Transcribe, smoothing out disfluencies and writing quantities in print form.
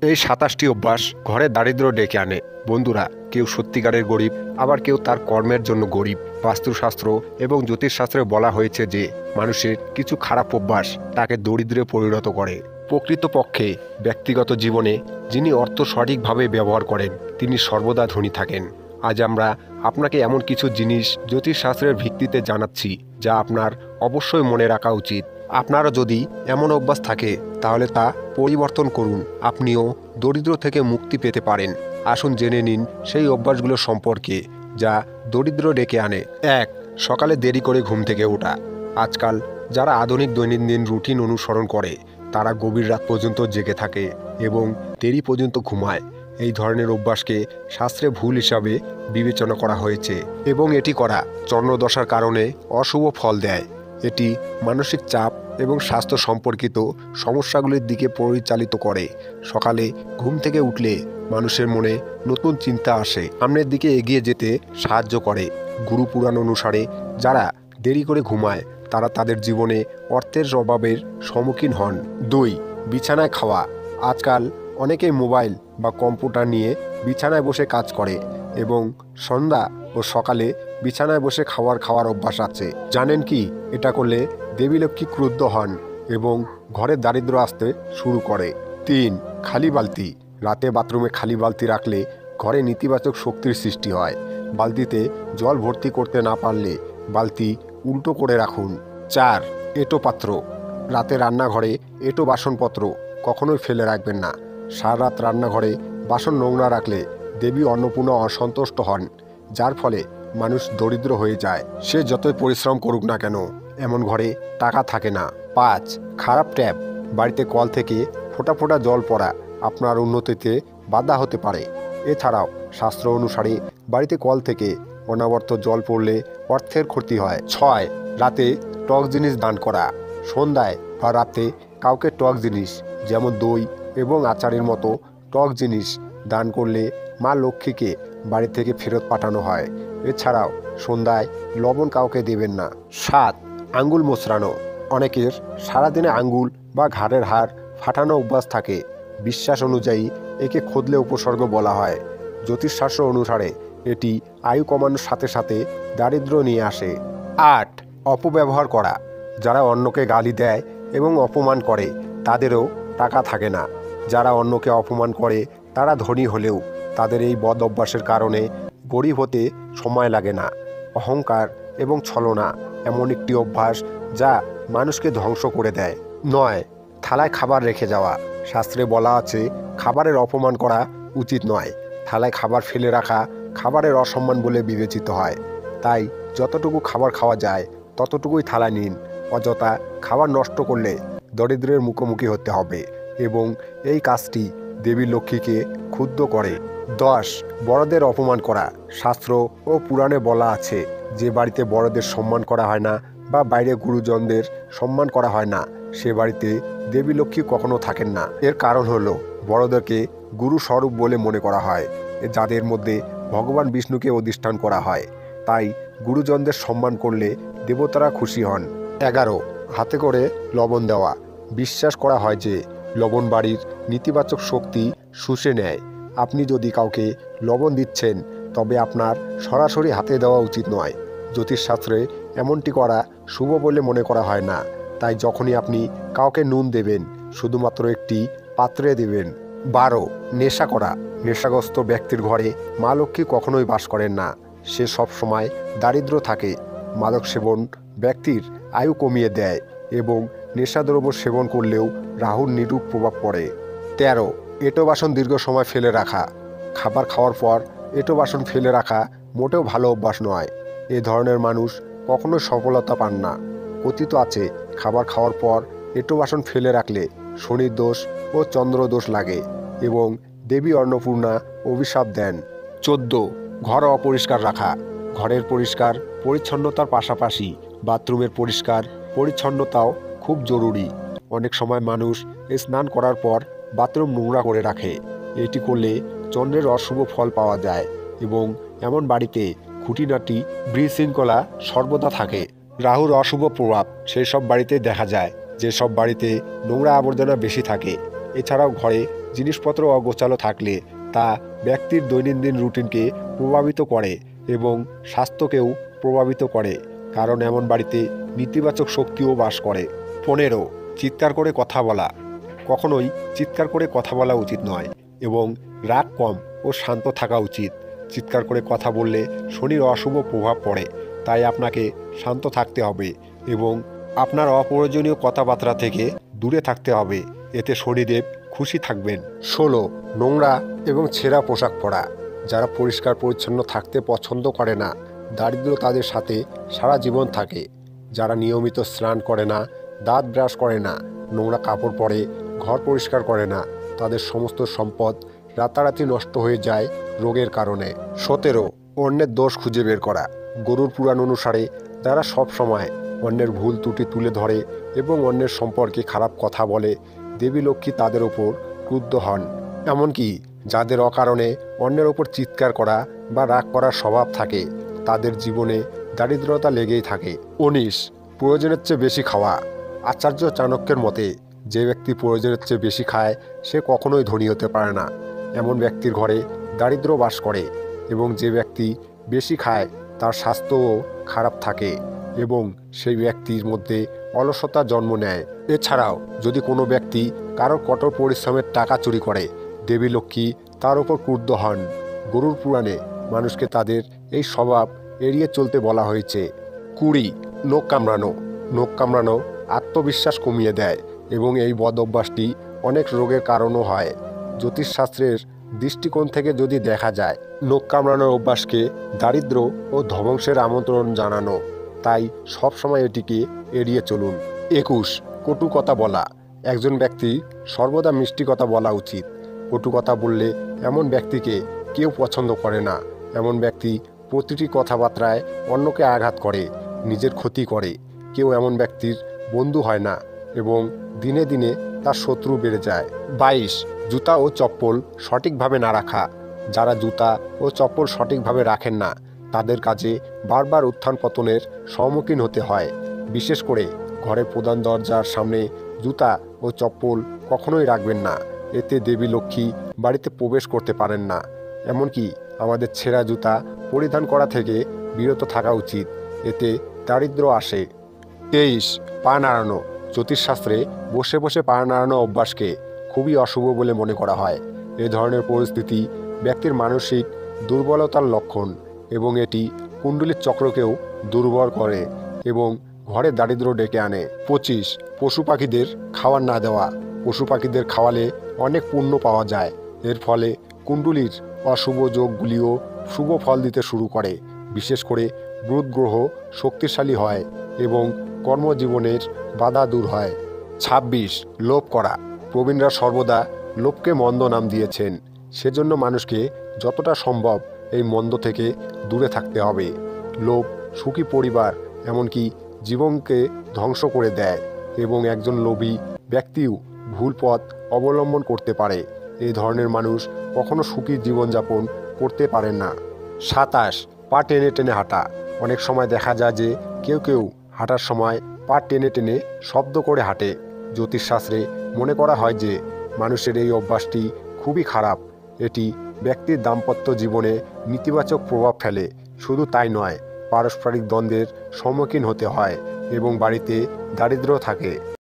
এই ২৭টি অভ্যাস ঘরে দারিদ্র্য ডেকে আনে। বন্ধুরা, কেউ সত্যিকারের গরিব, আবার কেউ তার কর্মের জন্য গরিব। বাস্তুশাস্ত্র এবং জ্যোতিষশাস্ত্রে বলা হয়েছে যে মানুষের কিছু খারাপ অভ্যাস তাকে দরিদ্রে পরিণত করে। প্রকৃতপক্ষে ব্যক্তিগত জীবনে যিনি অর্থ সঠিকভাবে ব্যবহার করেন তিনি সর্বদা ধনী থাকেন। আজ আমরা আপনাকে এমন কিছু জিনিস জ্যোতিষশাস্ত্রের ভিত্তিতে জানাচ্ছি যা আপনার অবশ্যই মনে রাখা উচিত। আপনারও যদি এমন অভ্যাস থাকে তাহলে তা পরিবর্তন করুন, আপনিও দরিদ্র থেকে মুক্তি পেতে পারেন। আসুন জেনে নিন সেই অভ্যাসগুলো সম্পর্কে যা দরিদ্র ডেকে আনে। ১. সকালে দেরি করে ঘুম থেকে ওঠা। আজকাল যারা আধুনিক দৈনন্দিন রুটিন অনুসরণ করে তারা গভীর রাত পর্যন্ত জেগে থাকে এবং দেরি পর্যন্ত ঘুমায়। এই ধরনের অভ্যাসকে শাস্ত্রে ভুল হিসাবে বিবেচনা করা হয়েছে এবং এটি করা চন্দ্রদশার কারণে অশুভ ফল দেয়। এটি মানসিক চাপ এবং স্বাস্থ্য সম্পর্কিত সমস্যাগুলির দিকে পরিচালিত করে। সকালে ঘুম থেকে উঠলে মানুষের মনে নতুন চিন্তা আসে, সামনের দিকে এগিয়ে যেতে সাহায্য করে। গুরু পুরাণ অনুসারে যারা দেরি করে ঘুমায় তারা তাদের জীবনে অর্থের অভাবের সম্মুখীন হন। ২. বিছানায় খাওয়া। আজকাল অনেকেই মোবাইল বা কম্পিউটার নিয়ে বিছানায় বসে কাজ করে এবং সন্ধ্যা ও সকালে বিছানায় বসে খাওয়ার অভ্যাস আছে। জানেন কি, এটা করলে দেবী লক্ষ্মী ক্রুদ্ধ হন এবং ঘরে দারিদ্র্য আসতে শুরু করে। ৩. খালি বালতি। রাতে বাথরুমে খালি বালতি রাখলে ঘরে নেতিবাচক শক্তির সৃষ্টি হয়। বালতিতে জল ভর্তি করতে না পারলে বালতি উল্টো করে রাখুন। ৪. এঁটো পাত্র। রাতে রান্নাঘরে এঁটো বাসনপত্র কখনোই ফেলে রাখবেন না। সারা রাত রান্নাঘরে বাসন নোংরা রাখলে দেবী অন্নপূর্ণা অসন্তুষ্ট হন, যার ফলে মানুষ দরিদ্র হয়ে যায়। সে যতই পরিশ্রম করুক না কেন, এমন ঘরে টাকা থাকে না। ৫. খারাপ ট্যাপ। বাড়িতে কল থেকে ফোঁটা ফোঁটা জল পড়া আপনার উন্নতিতে বাধা হতে পারে। এছাড়াও শাস্ত্র অনুসারে বাড়িতে কল থেকে অনাবর্ত জল পড়লে অর্থের ক্ষতি হয়। ৬. রাতে টক জিনিস দান করা। সন্ধ্যায় বা রাতে কাউকে টক জিনিস যেমন দই এবং আচারের মতো টক জিনিস দান করলে মা লক্ষ্মীকে বাড়ি থেকে ফেরত পাঠানো হয়। এছাড়াও সন্ধ্যায় লবণ কাউকে দেবেন না। ৭. আঙ্গুল মোচড়ানো। অনেকের সারাদিনে আঙ্গুল বা ঘাড়ের হাড় ফাটানো অভ্যাস থাকে। বিশ্বাস অনুযায়ী একে খোদলে উপসর্গ বলা হয়। জ্যোতিষশাস্ত্র অনুসারে এটি আয়ু কমানোর সাথে সাথে দারিদ্র্য নিয়ে আসে। ৮. অপব্যবহার করা। যারা অন্যকে গালি দেয় এবং অপমান করে তাদেরও টাকা থাকে না। যারা অন্যকে অপমান করে তারা ধনী হলেও তাদের এই বদ অভ্যাসের কারণে গরিব হতে সময় লাগে না। অহংকার এবং ছলনা এমন একটি অভ্যাস যা মানুষকে ধ্বংস করে দেয়। ৯. থালায় খাবার রেখে যাওয়া। শাস্ত্রে বলা আছে খাবারের অপমান করা উচিত নয়। থালায় খাবার ফেলে রাখা খাবারের অসম্মান বলে বিবেচিত হয়। তাই যতটুকু খাবার খাওয়া যায় ততটুকুই থালায় নিন। অযথা খাবার নষ্ট করলে দরিদ্রের মুখোমুখি হতে হবে এবং এই কাজটি দেবী লক্ষ্মীকে ক্ষুব্ধ করে। ১০. বড়দের অপমান করা। শাস্ত্র ও পুরাণে বলা আছে যে বাড়িতে বড়দের সম্মান করা হয় না বা বাইরে গুরুজনদের সম্মান করা হয় না সে বাড়িতে দেবী লক্ষ্মী কখনো থাকেন না। এর কারণ হলো বড়দেরকে গুরু স্বরূপ বলে মনে করা হয়, যাদের মধ্যে ভগবান বিষ্ণুকে অধিষ্ঠান করা হয়। তাই গুরুজনদের সম্মান করলে দেবতারা খুশি হন। ১১. হাতে করে লবণ দেওয়া। বিশ্বাস করা হয় যে লবণ বাড়ির নেতিবাচক শক্তি শুষে নেয়। আপনি যদি কাউকে লবণ দিচ্ছেন তবে আপনার সরাসরি হাতে দেওয়া উচিত নয়। জ্যোতিষশাস্ত্রে এমনটি করা শুভ বলে মনে করা হয় না। তাই যখনই আপনি কাউকে নুন দেবেন শুধুমাত্র একটি পাত্রে দেবেন। ১২. নেশা করা। নেশাগ্রস্ত ব্যক্তির ঘরে মা লক্ষ্মী কখনোই বাস করেন না। সে সবসময় দারিদ্র থাকে। মাদক সেবন ব্যক্তির আয়ু কমিয়ে দেয় এবং নেশাদ্রব্য সেবন করলেও রাহুর নিরূপ প্রভাব পড়ে। ১৩. এঁটো বাসন দীর্ঘ সময় ফেলে রাখা। খাবার খাওয়ার পর এঁটো বাসন ফেলে রাখা মোটেও ভালো অভ্যাস নয়। এ ধরনের মানুষ কখনো সফলতা পান না। কথিত আছে খাবার খাওয়ার পর এঁটো বাসন ফেলে রাখলে শনির দোষ ও চন্দ্র দোষ লাগে এবং দেবী অন্নপূর্ণা অভিশাপ দেন। ১৪. ঘর অপরিষ্কার রাখা। ঘরের পরিষ্কার পরিচ্ছন্নতার পাশাপাশি বাথরুমের পরিষ্কার পরিচ্ছন্নতাও খুব জরুরি। অনেক সময় মানুষ স্নান করার পর বাথরুম নোংরা করে রাখে। এটি করলে চন্দ্রের অশুভ ফল পাওয়া যায় এবং এমন বাড়িতে খুঁটিনাটি বিশৃঙ্খলা সর্বদা থাকে। রাহুর অশুভ প্রভাব সেই সব বাড়িতে দেখা যায় যেসব বাড়িতে নোংরা আবর্জনা বেশি থাকে। এছাড়াও ঘরে জিনিসপত্র অগোছালো থাকলে তা ব্যক্তির দৈনন্দিন রুটিনকে প্রভাবিত করে এবং স্বাস্থ্যকেও প্রভাবিত করে, কারণ এমন বাড়িতে নেতিবাচক শক্তিও বাস করে। 15. চিৎকার করে কথা বলা। কখনোই চিৎকার করে কথা বলা উচিত নয় এবং রাগ কম ও শান্ত থাকা উচিত। চিৎকার করে কথা বললে শনির অশুভ প্রভাব পড়ে, তাই আপনাকে শান্ত থাকতে হবে এবং আপনার অপ্রয়োজনীয় কথাবার্তা থেকে দূরে থাকতে হবে, এতে শনিদেব খুশি থাকবেন। 16. নোংরা এবং ছেঁড়া পোশাক পরা। যারা পরিষ্কার পরিচ্ছন্ন থাকতে পছন্দ করে না, দারিদ্র্য তাদের সাথে সারা জীবন থাকে। যারা নিয়মিত স্নান করে না, দাঁত ব্রাশ করে না, নোংরা কাপড় পরে, ঘর পরিষ্কার করে না, তাদের সমস্ত সম্পদ রাতারাতি নষ্ট হয়ে যায় রোগের কারণে। 17. অন্যের দোষ খুঁজে বের করা। গরুর পুরাণ অনুসারে যারা সব সময় অন্যের ভুল ত্রুটি তুলে ধরে এবং অন্যের সম্পর্কে খারাপ কথা বলে, দেবী লক্ষ্মী তাদের ওপর ক্রুদ্ধ হন। এমনকি যাদের অকারণে অন্যের ওপর চিৎকার করা বা রাগ করার স্বভাব থাকে, তাদের জীবনে দারিদ্রতা লেগেই থাকে। 19. প্রয়োজনের চেয়ে বেশি খাওয়া। আচার্য চাণক্যের মতে, যে ব্যক্তি প্রয়োজনের চেয়ে বেশি খায় সে কখনোই ধনী হতে পারে না। এমন ব্যক্তির ঘরে দারিদ্র বাস করে এবং যে ব্যক্তি বেশি খায় তার স্বাস্থ্যও খারাপ থাকে এবং সেই ব্যক্তির মধ্যে অলসতা জন্ম নেয়। এছাড়াও যদি কোনো ব্যক্তি কারোর কঠোর পরিশ্রমের টাকা চুরি করে, দেবী লক্ষ্মী তার ওপর ক্রুদ্ধ হন। গরুর পুরাণে মানুষকে তাদের এই স্বভাব এড়িয়ে চলতে বলা হয়েছে। 20. নখ কামড়ানো। নখ কামড়ানো আত্মবিশ্বাস কমিয়ে দেয় এবং এই বদ অভ্যাসটি অনেক রোগের কারণও হয়। জ্যোতিষশাস্ত্রের দৃষ্টিকোণ থেকে যদি দেখা যায়, নখ কামড়ানোর অভ্যাসকে দারিদ্র ও ধ্বংসের আমন্ত্রণ জানানো, তাই সবসময় এটিকে এড়িয়ে চলুন। 21. কটু কথা বলা। একজন ব্যক্তি সর্বদা মিষ্টি কথা বলা উচিত। কটু কথা বললে এমন ব্যক্তিকে কেউ পছন্দ করে না। এমন ব্যক্তি প্রতিটি কথাবার্তায় অন্যকে আঘাত করে, নিজের ক্ষতি করে। কেউ এমন ব্যক্তির বন্ধু হয় না এবং দিনে দিনে তার শত্রু বেড়ে যায়। 22. জুতা ও চপ্পল সঠিকভাবে না রাখা। যারা জুতা ও চপ্পল সঠিকভাবে রাখেন না, তাদের কাজে বারবার উত্থান পতনের সম্মুখীন হতে হয়। বিশেষ করে ঘরের প্রধান দরজার সামনে জুতা ও চপ্পল কখনোই রাখবেন না, এতে দেবী লক্ষ্মী বাড়িতে প্রবেশ করতে পারেন না। এমনকি আমাদের ছেঁড়া জুতা পরিধান করা থেকে বিরত থাকা উচিত, এতে দারিদ্র্য আসে। 23. পা নাড়ানো। জ্যোতিষশাস্ত্রে বসে বসে পা নাড়ানো অভ্যাসকে খুবই অশুভ বলে মনে করা হয়। এ ধরনের পরিস্থিতি ব্যক্তির মানসিক দুর্বলতার লক্ষণ এবং এটি কুণ্ডলীর চক্রকেও দুর্বল করে এবং ঘরে দারিদ্র্য ডেকে আনে। 25. পশু পাখিদের খাবার না দেওয়া। পশু পাখিদের খাওয়ালে অনেক পুণ্য পাওয়া যায়। এর ফলে কুণ্ডলীর অশুভ যোগগুলিও শুভ ফল দিতে শুরু করে। বিশেষ করে বুধ গ্রহ শক্তিশালী হয় এবং কর্মজীবনের বাধা দূর হয়। 26. লোভ করা। প্রবীণরা সর্বদা লোভকে মন্দ নাম দিয়েছেন, সেজন্য মানুষকে যতটা সম্ভব এই মন্দ থেকে দূরে থাকতে হবে। লোভ সুখী পরিবার, এমনকি জীবনকে ধ্বংস করে দেয় এবং একজন লোভী ব্যক্তিও ভুল পথ অবলম্বন করতে পারে। এই ধরনের মানুষ কখনো সুখী জীবনযাপন করতে পারেন না। 27. পা টেনে টেনে হাঁটা। অনেক সময় দেখা যায় যে কেউ কেউ হাঁটার সময় পা টেনে টেনে শব্দ করে হাঁটে। জ্যোতিষশাস্ত্রে মনে করা হয় যে মানুষের এই অভ্যাসটি খুবই খারাপ। এটি ব্যক্তির দাম্পত্য জীবনে নেতিবাচক প্রভাব ফেলে। শুধু তাই নয়, পারস্পরিক দ্বন্দ্বের সম্মুখীন হতে হয় এবং বাড়িতে দারিদ্র্য থাকে।